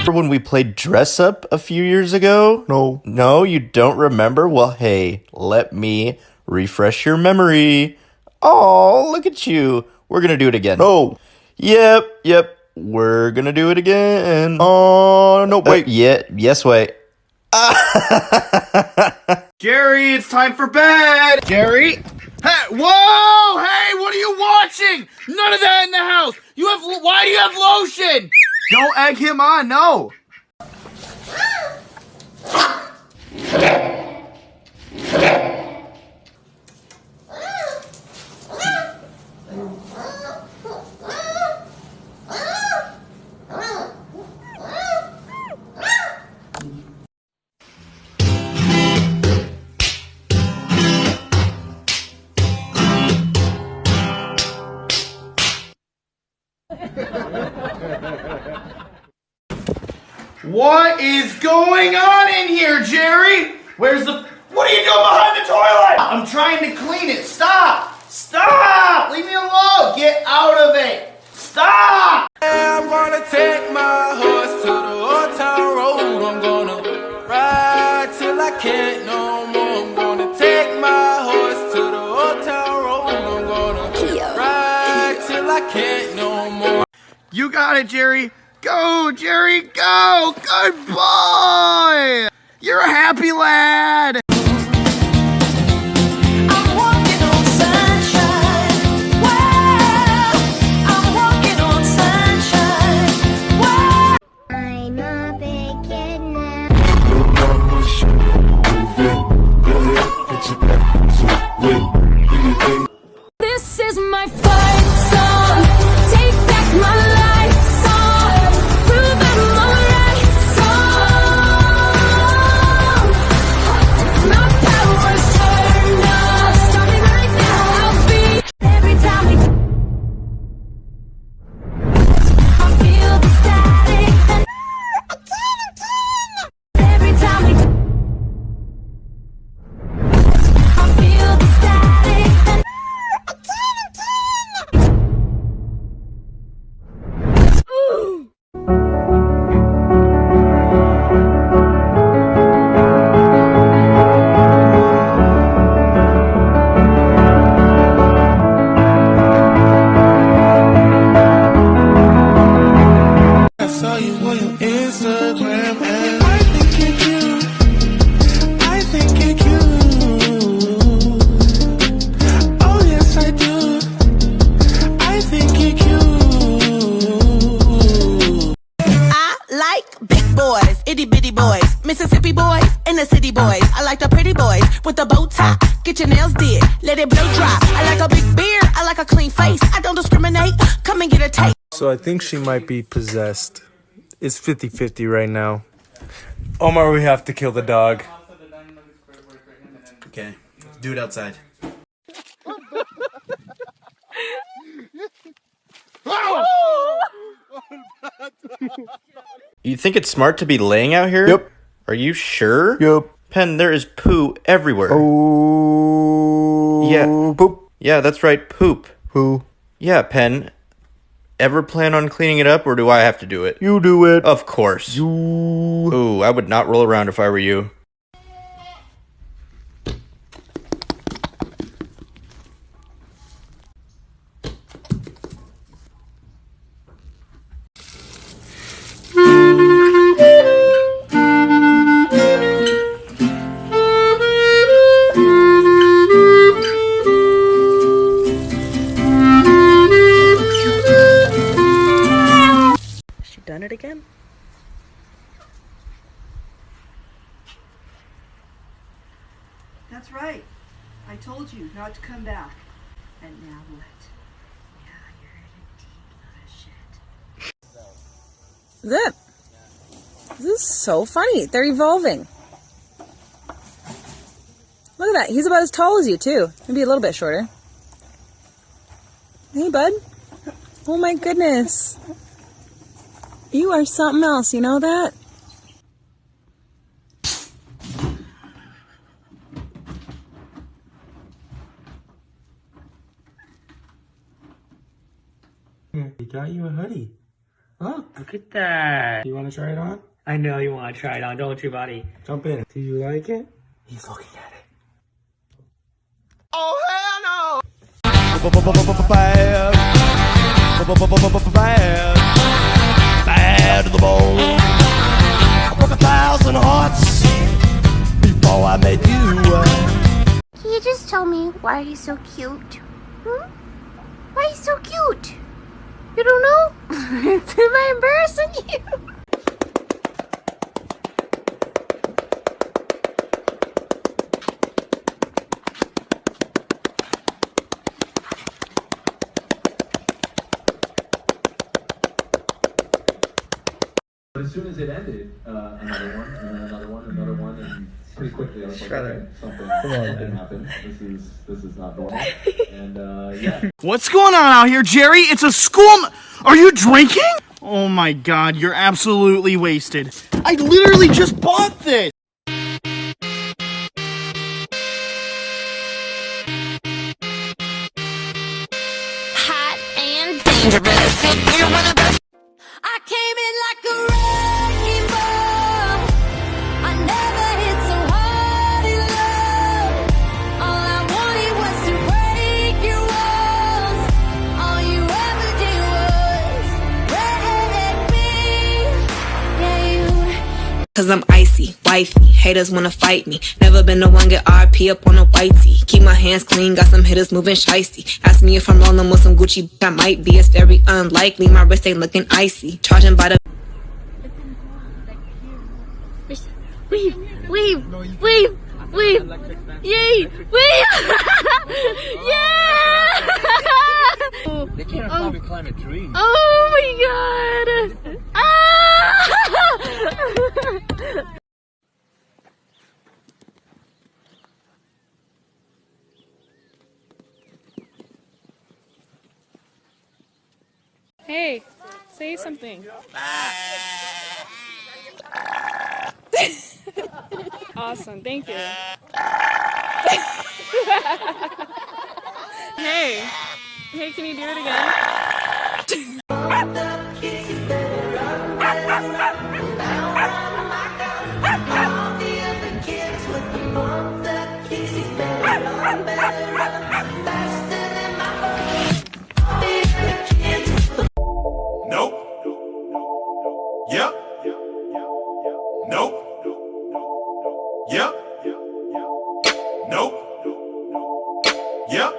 When we played dress up a few years ago? No. No, you don't remember? Well, hey, let me refresh your memory. Oh, look at you. We're gonna do it again. No. Yep. We're gonna do it again. Oh, no, wait. Yes, wait. Jerry, it's time for bed. Jerry. Hey, whoa! Hey, what are you watching? None of that in the house. Why do you have lotion? Don't egg him on, no. What is going on in here, Jerry? What are you doing behind the toilet? I'm trying to clean it. Stop! Leave me alone! Get out of it! Stop! I'm gonna take my horse to the old town road. I'm gonna ride till I can't no more. I'm gonna take my horse to the old town road. I'm gonna ride till I can't no more. You got it, Jerry. Go, Jerry, go! Good boy! You're a happy lad! I'm walking on sunshine. Wow, I'm walking on sunshine. Wow. I'm a big kid now. This is my fight song. Take back my life song. Prove I'm alright song. My power's turned up. Starting right now, I'll be every time we I feel the static. Every time we I feel the static. I saw you on your Instagram and I think you're cute. I think you're cute. Oh yes I do. I think you're cute. I like big boys, itty bitty boys, Mississippi boys, and the city boys. I like the pretty boys with the bow tie. Get your nails did, let it blow dry. I like a big beard, I like a clean face. I don't discriminate, come and get a taste. So I think she might be possessed. It's 50-50 right now. Omar, we have to kill the dog. Okay, do it outside. You think it's smart to be laying out here? Yep. Are you sure? Yep. Pen, there is poo everywhere. Oh. Yeah. Poop. Yeah, that's right, poop. Poo. Yeah, Pen. Ever plan on cleaning it up, or do I have to do it? You do it. Of course. Ooh, I would not roll around if I were you. Done it again? That's right. I told you not to come back. And now what? Now you're in a deep lot of shit. Zip. This is so funny. They're evolving. Look at that. He's about as tall as you, too. Maybe a little bit shorter. Hey, bud. Oh, my goodness. You are something else. You know that? He got you a hoodie. Oh, look at that. You want to try it on? I know you want to try it on, don't you, buddy? Jump in. Do you like it? He's looking at it. Oh, hell no! Bad to the bone. I broke 1,000 hearts before I met you. Can you just tell me why he's so cute? Why he's so cute? You don't know? Am I embarrassing you? But as soon as it ended, another one, and then another one, and pretty quickly I was like, okay, something happened. This is not normal. And yeah. What's going on out here, Jerry? It's a school. Are you drinking? Oh my God, you're absolutely wasted. I literally just bought this. Hot and dangerous. You're one of those. I came in like a wrecking ball. I never hit so hard in love. All I wanted was to break your walls. All you ever did was wreck me. Yeah, you. Cause I'm icy, wifey, haters wanna fight me. Never been the one get RP up on a whitey. Keep my hands clean, got some hitters moving shiesty. Ask me if I'm rolling with some Gucci, I might be. It's very unlikely, my wrist ain't looking icy. Charging by the Weave! Yay! Weave! Yeah! They can't probably climb a tree. Oh my God! Ah! Hey, say something. Awesome, thank you. Hey, can you do it again? Nope. Yep. Nope. Yep. Nope. Yep.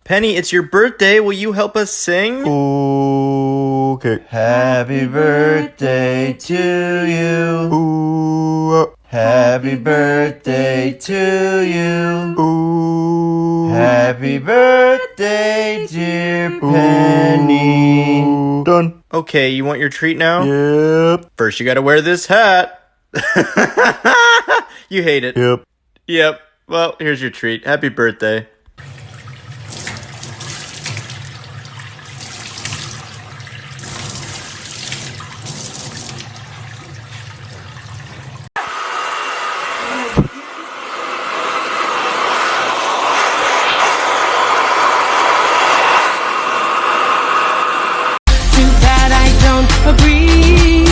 Penny, it's your birthday. Will you help us sing? Okay. Happy birthday to you. Ooh. Happy birthday to you. Ooh. Happy birthday, dear Penny. Done. Okay, you want your treat now? Yep. First, you gotta wear this hat. You hate it. Yep. Yep. Well, here's your treat. Happy birthday. Agree,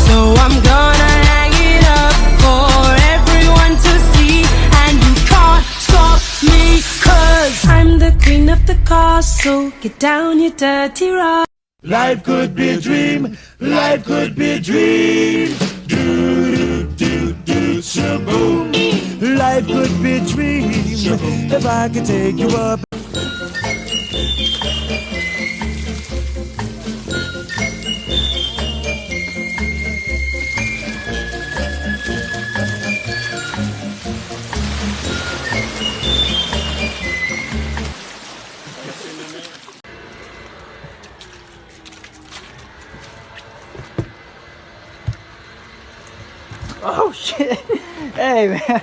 so I'm gonna hang it up for everyone to see, and you can't stop me, 'cause I'm the queen of the castle. Get down, you dirty rock. Life could be a dream. Life could be a dream. Do do do shaboom. Life could be a dream. If I could take you up. Oh shit! Hey man,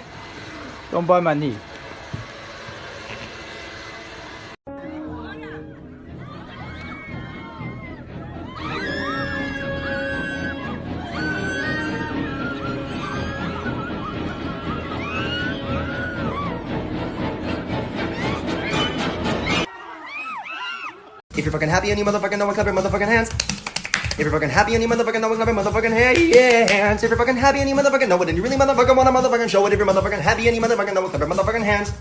don't bite my knee. If you're fucking happy and you motherfucking know it, clap your motherfucking hands. If you're fucking happy and you motherfucking know it, clap your motherfucking hands. If you're fucking happy and you motherfucking know it, and you really motherfucking wanna motherfucking show it. If you're motherfucking happy and you motherfucking know it, clap your motherfucking hands.